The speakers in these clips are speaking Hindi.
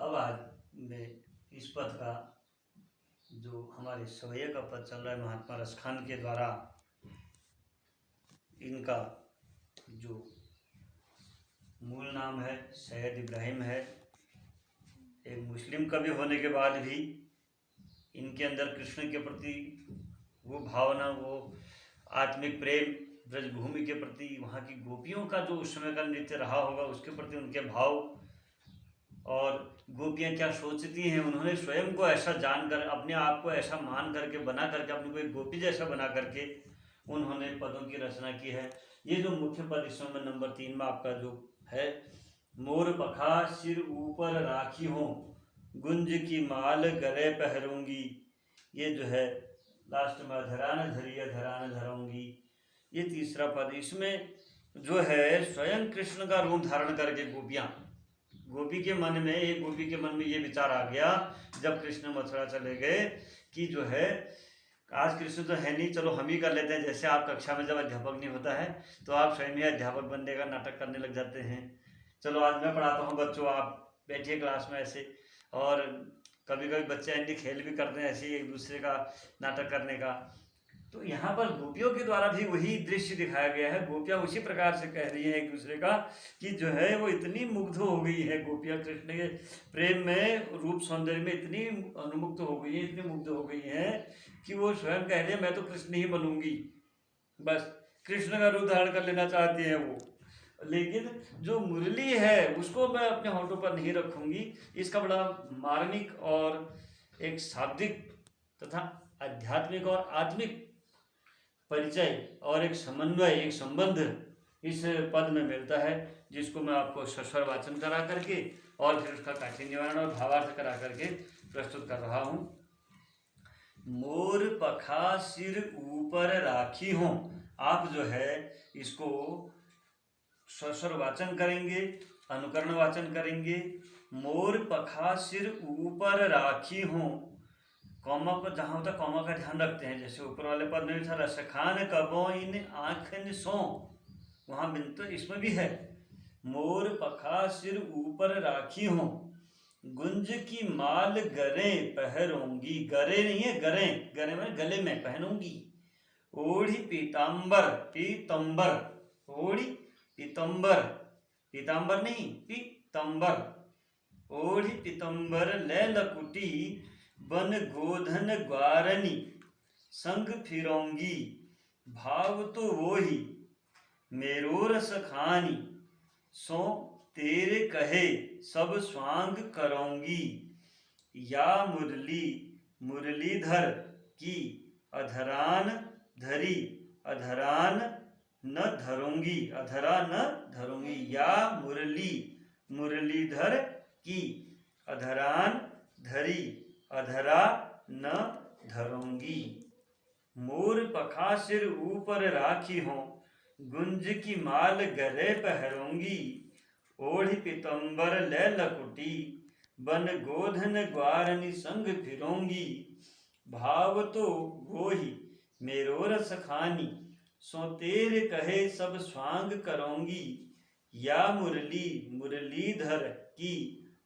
अब आज मैं इस पद का जो हमारे सवैया का पद चल रहा है महात्मा रसखान के द्वारा, इनका जो मूल नाम है सैयद इब्राहिम है। एक मुस्लिम कवि होने के बाद भी इनके अंदर कृष्ण के प्रति वो भावना, वो आत्मिक प्रेम, ब्रजभूमि के प्रति, वहाँ की गोपियों का जो उस समय का नृत्य रहा होगा उसके प्रति उनके भाव, और गोपियाँ क्या सोचती हैं, उन्होंने स्वयं को ऐसा जानकर, अपने आप को ऐसा मान करके, बना करके, अपने को एक गोपी जैसा बना करके उन्होंने पदों की रचना की है। ये जो मुख्य पद इस समय नंबर 3 में आपका जो है, मोर पखा सिर ऊपर राखी हो, गुंज की माल गले पहरूंगी, ये जो है लास्ट में धरान धरिया धरान धरूंगी, ये तीसरा पद। इसमें जो है स्वयं कृष्ण का रूप धारण करके गोपियाँ, गोपी के मन में, एक गोपी के मन में ये विचार आ गया जब कृष्ण मथुरा चले गए कि जो है आज कृष्ण तो है नहीं, चलो हम ही कर लेते हैं। जैसे आप कक्षा में जब अध्यापक नहीं होता है तो आप स्वयं ही अध्यापक बनने का नाटक करने लग जाते हैं। चलो आज मैं पढ़ाता हूँ बच्चों, आप बैठिए क्लास में ऐसे। और कभी कभी बच्चे अन्य खेल भी करते हैं ऐसे एक दूसरे का नाटक करने का। तो यहाँ पर गोपियों के द्वारा भी वही दृश्य दिखाया गया है। गोपियाँ उसी प्रकार से कह रही हैं एक दूसरे का कि जो है वो इतनी मुग्ध हो गई है, गोपियाँ कृष्ण के प्रेम में, रूप सौंदर्य में इतनी अनुमुग्ध हो गई है, इतनी मुग्ध हो गई हैं कि वो स्वयं कह रही है मैं तो कृष्ण ही बनूंगी, बस कृष्ण का रूप धारण कर लेना चाहती है वो, लेकिन जो मुरली है उसको मैं अपने होठों पर नहीं रखूंगी। इसका बड़ा मार्मिक और एक शाब्दिक तथा आध्यात्मिक और आत्मिक परिचय और एक समन्वय, एक संबंध इस पद में मिलता है, जिसको मैं आपको सस्वर वाचन करा करके और फिर उसका काठी निवारण और भावार्थ करा करके प्रस्तुत कर रहा हूँ। मोर पखा सिर ऊपर राखी हो, आप जो है इसको सस्वर वाचन करेंगे, अनुकरण वाचन करेंगे। मोर पखा सिर ऊपर राखी हो, कौमा पर जहाँ होता है कौमा का ध्यान रखते हैं। जैसे ऊपर वाले पद में भी था रसखान कबो इन आँखन सो, वहाँ बिंदु इसमें भी है मोर पखा सिर ऊपर राखी हो, गुंज की माल गरे पहनूंगी, गरे नहीं है गरे, गरे में गले में पहनूंगी। ओढ़ी पीताम्बर, पीतम्बर, ओढ़ी पीतम्बर, पीताम्बर नहीं पीतम्बर, ओढ़ी पीतम्बर लैलकुटी, बन गोधन ग्वारनी संग फिरोंगी, भाव तो वो ही मेरो रस खानी, सो तेरे कहे सब स्वांग करोंगी, या मुरली मुरलीधर की अधरान धरी, अधरान न धरूंगी, अधरा न धरूंगी, या मुरली मुरलीधर की अधरान धरी, अधरा न धरूंगी। मोर पखा सिर ऊपर राखी हो, गुंज की माल गले पहरूंगी, ओढ़ी पीतम्बर लैलकुटी, बन गोधन ग्वारनी संग फिरोंगी, भाव तो वो ही मेरो रस खानी, सो तेरे कहे सब स्वांग करोंगी, या मुरली मुरलीधर की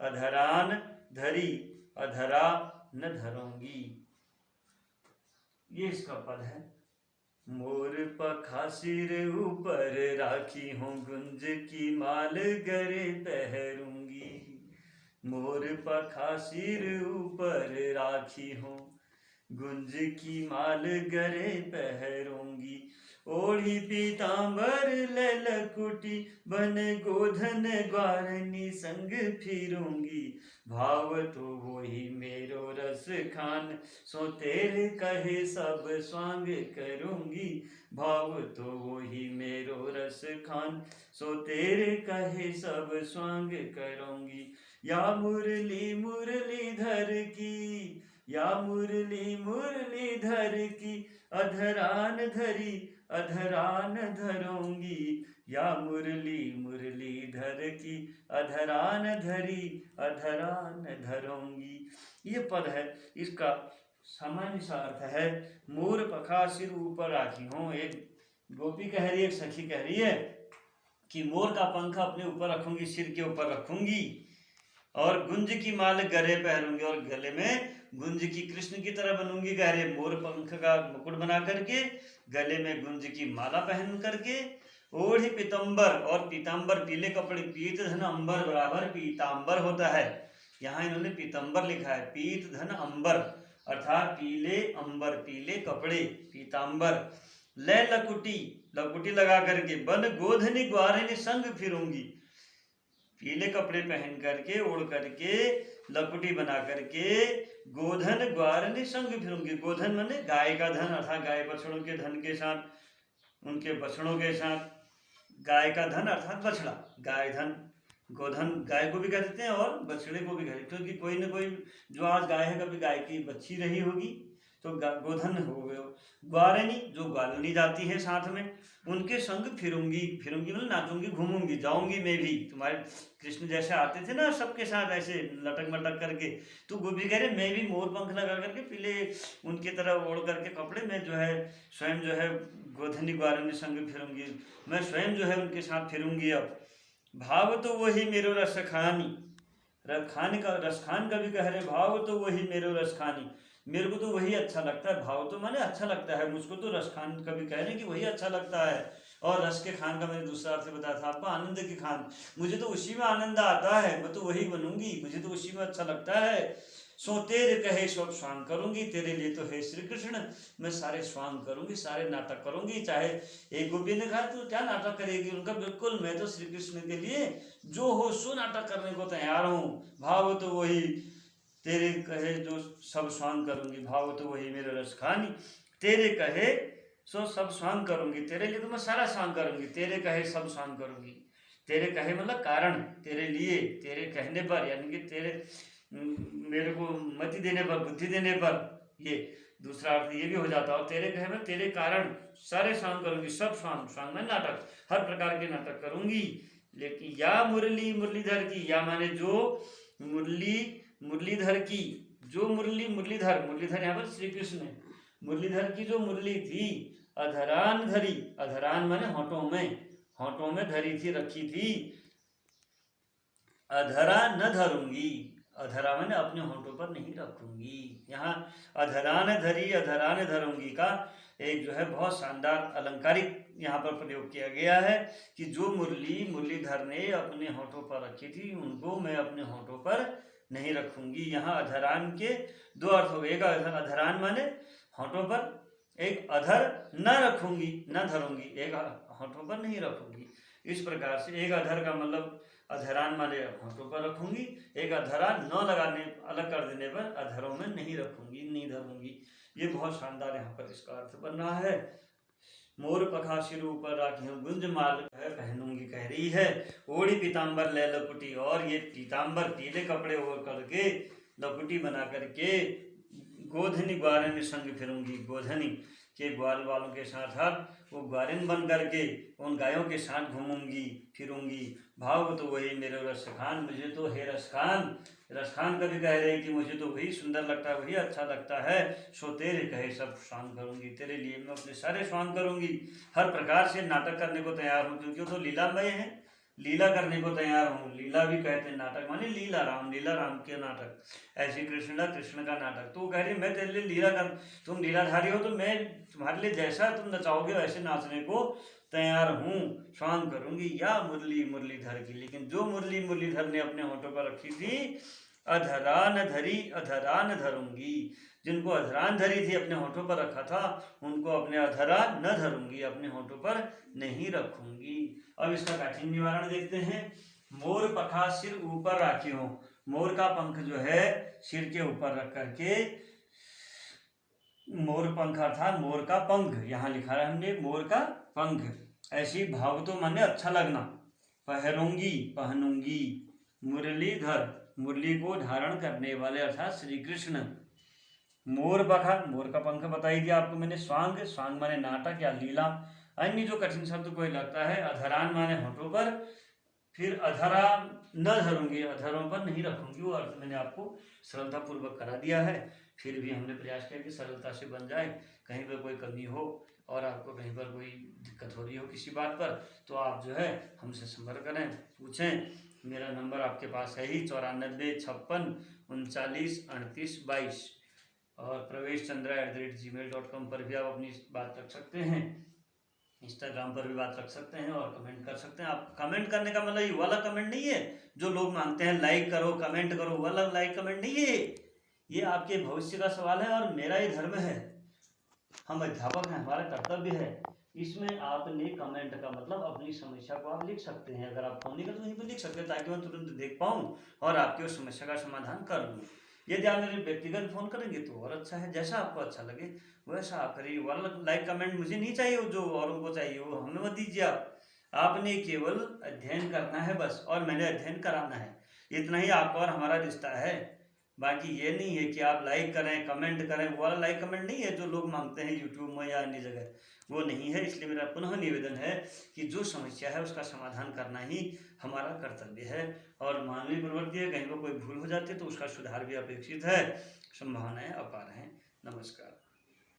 अधरान धरी, अधरा न धरूंगी। ये इसका पद है। मोर पखा सिर ऊपर राखी हूँ, गुंज की माल गरे पहरूंगी, मोर पखा सिर ऊपर राखी हूँ, गुंज की माल गरे पहरूंगी, ओढ़ी पीताम्बर लैलकुटी, बन गोधन ग्वारनी संग फिरूंगी, भाव तो वो ही मेरो रस खान, सो तेरे कहे सब स्वांग करूंगी, भाव तो वो ही मेरो रस खान, सो तेरे कहे सब स्वांग करूंगी, या मुरली मुरलीधर की, या मुरली मुरलीधर की अधरान धरी, अधरान धरूंगी, या मुरली मुरलीधर की अधरान धरी, अधरान धरूंगी। ये पद है। इसका सामान्य सा अर्थ है मोर पखा सिर ऊपर राखी हूँ। एक गोपी कह रही है, एक सखी कह रही है कि मोर का पंख अपने ऊपर रखूंगी, सिर के ऊपर रखूंगी, और गुंज की माल गले पहनूंगी, और गले में गुंज की कृष्ण की तरह बनूंगी, गहरे मोर पंख का मुकुट बना करके, गले में गुंज की माला पहन करके, ओढ़ी पीतंबर, और पीतांबर पीले कपड़े, पीत धन अंबर बराबर पीतांबर होता है, यहाँ इन्होंने पीतंबर लिखा है, पीत धन अंबर अर्थात पीले अंबर, पीले कपड़े, पीतांबर। ले लकुटी, लकुटी लगा करके, बन गोधनी ग्वारिनी संग फिरूंगी, पीले कपड़े पहन करके, ओढ़ करके, लकुटी बना करके, गोधन ग्वारिनी संग फिरूंगी। गोधन माने गाय का धन अर्थात गाय बछड़ों के धन के साथ, उनके बछड़ों के साथ, गाय का धन अर्थात बछड़ा, गाय धन, गोधन गाय को भी कह देते हैं और बछड़े को भी कह देते हैं, क्योंकि कोई ना कोई जो आज गाय है कभी गाय की बच्ची रही होगी तो गोधन हो गए। ग्वारिनी जो ग्वालिनी जाती है साथ में, उनके संग फिरूंगी, फिरूंगी मतलब नाचूंगी, घूमूंगी, जाऊंगी मैं भी, तुम्हारे कृष्ण जैसे आते थे ना सबके साथ ऐसे लटक मटक करके, तो गोपी कह रहे मैं भी मोर पंख लगा करके पीले उनकी तरह ओढ़ करके कपड़े में जो है स्वयं जो है गोधनी ग्वारिनी संग फिरूंगी, मैं स्वयं जो है उनके साथ फिरूंगी। अब भाव तो वही मेरो रसखानी, रखान का रसखान का भी कह रहे, भाव तो वही मेरो रसखानी, मेरे को तो वही अच्छा लगता है, भाव तो माने अच्छा लगता है, मुझको तो रसखान का भी कह रहे कि वही अच्छा लगता है, और रस के खान का मैंने दूसरा अर्थ बताया था आपको, आनंद के खान, मुझे तो उसी में आनंद आता है, मैं तो वही बनूंगी, मुझे तो उसी में अच्छा लगता है। सो तेरे कहे सब स्वांग करूंगी, तेरे लिए तो है श्री कृष्ण, मैं सारे स्वांग करूंगी, सारे नाटक करूंगी, चाहे एक गोपी ने कहा तो क्या नाटक करेगी, उनका बिल्कुल मैं तो श्री कृष्ण के लिए जो हो सो नाटक करने को तैयार हूँ, भाव तो वही तेरे कहे जो सब स्वांग करूंगी, भाव तो वही मेरे रस खानी, तेरे कहे सो सब स्वांग करूंगी, तेरे लिए तो मैं सारा स्वांग करूंगी, तेरे कहे सब स्वांग करूंगी, तेरे कहे मतलब कारण, तेरे लिए, तेरे कहने पर, यानी कि तेरे मेरे को मति देने पर, बुद्धि देने पर, ये दूसरा अर्थ ये भी हो जाता है, और तेरे कहे में तेरे कारण सारे स्वांग करूंगी, सब स्वांग, स्वांग में नाटक, हर प्रकार के नाटक करूंगी। लेकिन या मुरली मुरलीधर की, या माने जो मुरली मुरलीधर की, जो मुरली मुरलीधर, मुरलीधर यहाँ पर श्री कृष्ण है, मुरलीधर की जो मुरली थी, अधरान धरी, अधरान माने होठों में, होठों में धरी थी, रखी थी, अधरा न धरूंगी, अधरा मैंने अपने होठों पर नहीं रखूंगी, यहाँ अधरान धरी, अधरान धरूंगी का एक जो है बहुत शानदार अलंकारिक यहाँ पर प्रयोग किया गया है, कि जो मुरली मुरलीधर ने अपने होठों पर रखी थी उनको मैं अपने होठों पर नहीं रखूंगी। यहाँ अधरान के दो अर्थ हो गए, एक अधरान माने होठों पर, एक अधर न रखूंगी, न धरूंगी, एक होठों पर नहीं रखूंगी, इस प्रकार से एक अधर का मतलब अधरान माने होठों पर रखूंगी, एक अधरा न लगाने अलग कर देने पर अधरों में नहीं रखूंगी, नहीं धरूंगी, ये बहुत शानदार यहाँ पर इसका अर्थ बन रहा है। मोर पखा सिर ऊपर राखी हूँ, गुंज माल पहनूंगी कह रही है, ओढ़ी पीताम्बर ले लकुटी, और ये पीताम्बर पीले कपड़े ओढ़ करके लकुटी बना करके, गोधनी ग्वारिन संग फिरूंगी, गोधनी के ग्वाल वालों के साथ साथ वो ग्वारिन बन करके उन गायों के साथ घूमूंगी फिरूंगी, भाव तो वही मेरे रसखान, मुझे तो है रसखान, रसखान कभी कह रहे हैं कि मुझे तो वही सुंदर लगता है, वही अच्छा लगता है, सो तेरे कहे सब स्वांग करूंगी, तेरे लिए मैं अपने सारे स्वांग करूंगी, हर प्रकार से नाटक करने को तैयार हूँ, क्योंकि वो तो लीलामय है, लीला करने को तैयार हूँ, लीला भी कहते हैं नाटक माने लीला राम के नाटक, ऐसी कृष्ण का नाटक, तो कह रही मैं तेरे लिए लीला कर, तुम लीलाधारी हो तो मैं तुम्हारे लिए जैसा तुम नचाओगे वैसे नाचने को तैयार हूँ, स्वांग करूंगी। या मुरली मुरलीधर की, लेकिन जो मुरली मुरलीधर ने अपने होठों पर रखी थी, अधरान धरी अधरान धरूंगी, जिनको अधरान धरी थी अपने होठों पर रखा था, उनको अपने अधरा न धरूंगी, अपने होठों पर नहीं रखूंगी। अब इसका कठिन निवारण देखते हैं। मोर पखा सिर ऊपर राखी हो, मोर का पंख जो है सिर के ऊपर रख करके, मोर पंख अर्थात मोर का पंख, यहाँ लिखा है हमने मोर का पंख, ऐसी भाव तो माने अच्छा लगना, पहरूंगी पहनूंगी, मुरलीधर मुरली को धारण करने वाले अर्थात श्री कृष्ण, मोर पखा मोर का पंख बताई दिया आपको मैंने, स्वांग स्वांग माने नाटक या लीला, अन्य जो कठिन शब्द कोई लगता है, अधरान माने होठों पर, फिर अधरा न धरूंगी, अधरों पर नहीं रखूंगी, वो अर्थ मैंने आपको सरलता पूर्वक करा दिया है, फिर भी हमने प्रयास किया कि सरलता से बन जाए, कहीं पर कोई कमी हो और आपको कहीं पर कोई दिक्कत हो रही हो किसी बात पर, तो आप जो है हमसे संपर्क करें, पूछें, मेरा नंबर आपके पास है ही 9456393922 और praveshchandra@gmail.com पर भी आप अपनी बात रख सकते हैं। इंस्टाग्राम पर भी बात रख सकते हैं और कमेंट कर सकते हैं। आप कमेंट करने का मतलब ये वाला कमेंट नहीं है जो लोग मांगते हैं लाइक करो कमेंट करो, वाला लाइक कमेंट नहीं है। ये आपके भविष्य का सवाल है और मेरा ही धर्म है, हम अध्यापक हैं, हमारा कर्तव्य है। इसमें आपने कमेंट का मतलब अपनी समस्या को आप लिख सकते हैं, अगर आप फोन नहीं करते वहीं पर लिख सकते हैं ताकि मैं तुरंत देख पाऊँ और आपकी उस समस्या का समाधान कर दूँ। यदि आप मेरे व्यक्तिगत फ़ोन करेंगे तो और अच्छा है, जैसा आपको अच्छा लगे वैसा आप करिए। वाला लाइक कमेंट मुझे नहीं चाहिए, जो औरों को चाहिए वो हमें मत दीजिए। आपने केवल अध्ययन करना है बस, और मैंने अध्ययन कराना है, इतना ही आपका और हमारा रिश्ता है। बाकी ये नहीं है कि आप लाइक करें कमेंट करें, वो वाला लाइक कमेंट नहीं है जो लोग मांगते हैं यूट्यूब में या अन्य जगह, वो नहीं है। इसलिए मेरा पुनः निवेदन है कि जो समस्या है उसका समाधान करना ही हमारा कर्तव्य है और मानवीय प्रवृत्ति है, कहीं पर कोई भूल हो जाती है तो उसका सुधार भी अपेक्षित है, संभावनाएं अपार हैं।